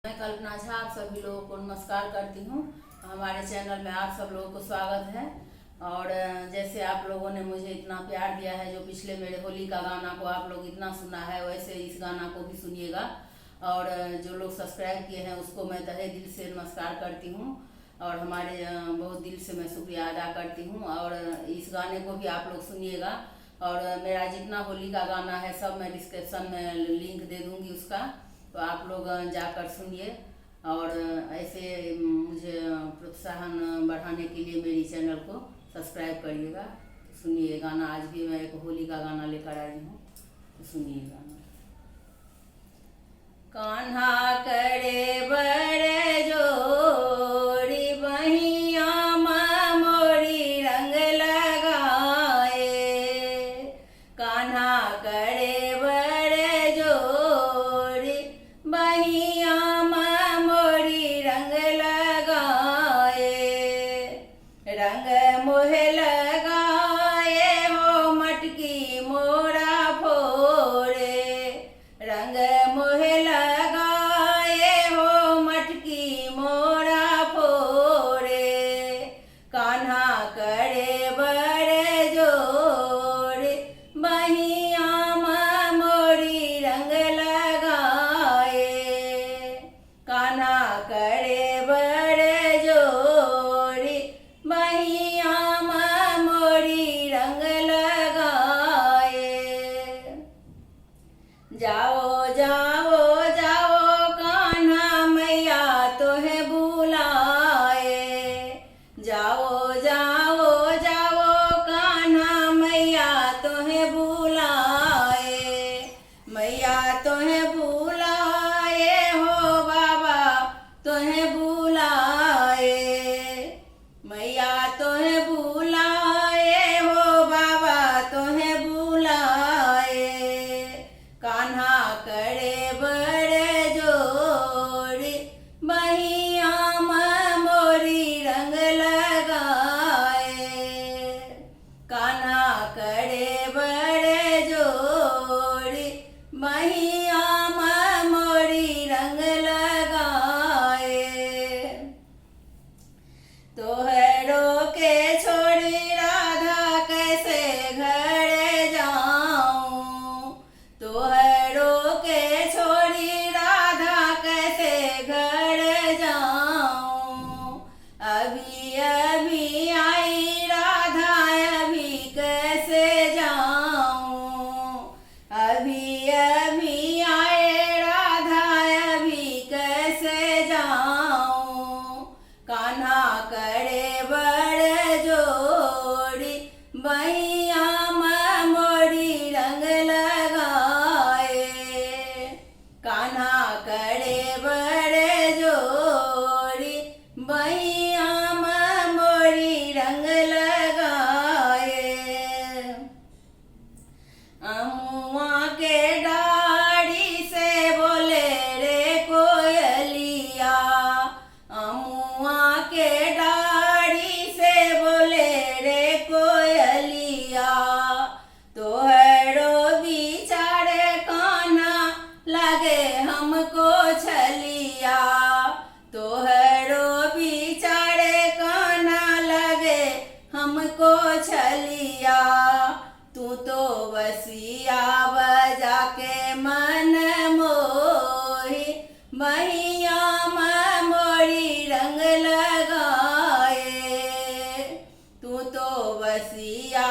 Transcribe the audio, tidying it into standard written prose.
मैं कल्पना झा आप सभी लोगों को नमस्कार करती हूँ। हमारे चैनल में आप सब लोगों को स्वागत है। और जैसे आप लोगों ने मुझे इतना प्यार दिया है, जो पिछले मेरे होली का गाना को आप लोग इतना सुना है, वैसे इस गाना को भी सुनिएगा। और जो लोग सब्सक्राइब किए हैं उसको मैं तहे दिल से नमस्कार करती हूँ और हमारे बहुत दिल से मैं शुक्रिया अदा करती हूँ। और इस गाने को भी आप लोग सुनिएगा। और मेरा जितना होली का गाना है सब मैं डिस्क्रिप्शन में लिंक दे दूँगी उसका, तो आप लोग जाकर सुनिए। और ऐसे मुझे प्रोत्साहन बढ़ाने के लिए मेरी चैनल को सब्सक्राइब करिएगा। सुनिए गाना, आज भी मैं एक होली का गाना लेकर आई हूँ, तो सुनिए गाना। कान्हा करे बड़े जोड़ी बहिया मोरी रंग लगाए, कान्हा करे बड़े जोड़ी बहिया मोरी रंग लगाए, रंग मोहे लगाए हो मटकी मोरा फोरे, रंग मोहे लगाए हो मटकी मोरा फोरे, कान्हा करे बड़े जोड़े बहिया मोरी रंग लगाए, कान्हा करे बड़े जोड़े बहिया मोरी रंग लगाए। जाओ जाओ जाओ कान्हा मैया तोहे बुलाए, जाओ जाओ जाओ कान्हा मैया तोहे बुलाए, मैया तोहे बुलाए हो बाबा तोहे बुलाए, मैया तोहे बुलाए हो बाबा तोहे बुलाए, कान्हा करे बड़े जोड़ी बहिया मोरी रंग लगाए, कान्हा करे बड़े जोड़ी बहिया मोरी रंग लगाए। तोहरो के छोड़ी राधा कैसे घर जाऊं, तोहरो के छोड़ी राधा कैसे घर जाऊं, अभी अभी आई राधा अभी कैसे जाऊं, अभी अभी आए राधा अभी कैसे जाऊं, कान्हा करे बड़े जोड़ी बहिया मोरी रंग लगाए, कान्हा करे बड़े जोड़ी बहिया मोरी रंग लगाए। अमुआ के डाड़ी से बोले रे कोयलिया, अमुआ के डाड़ी से बोले रे कोयलिया, तोहरो बिचारे कान्हा लगे हमको छलिया, तोहरो बिचारे कान्हा लगे हमको छलिया, तू तो बसिया बजा के मन मोही बहिया मोरी रंग लगाए, तू तो बसिया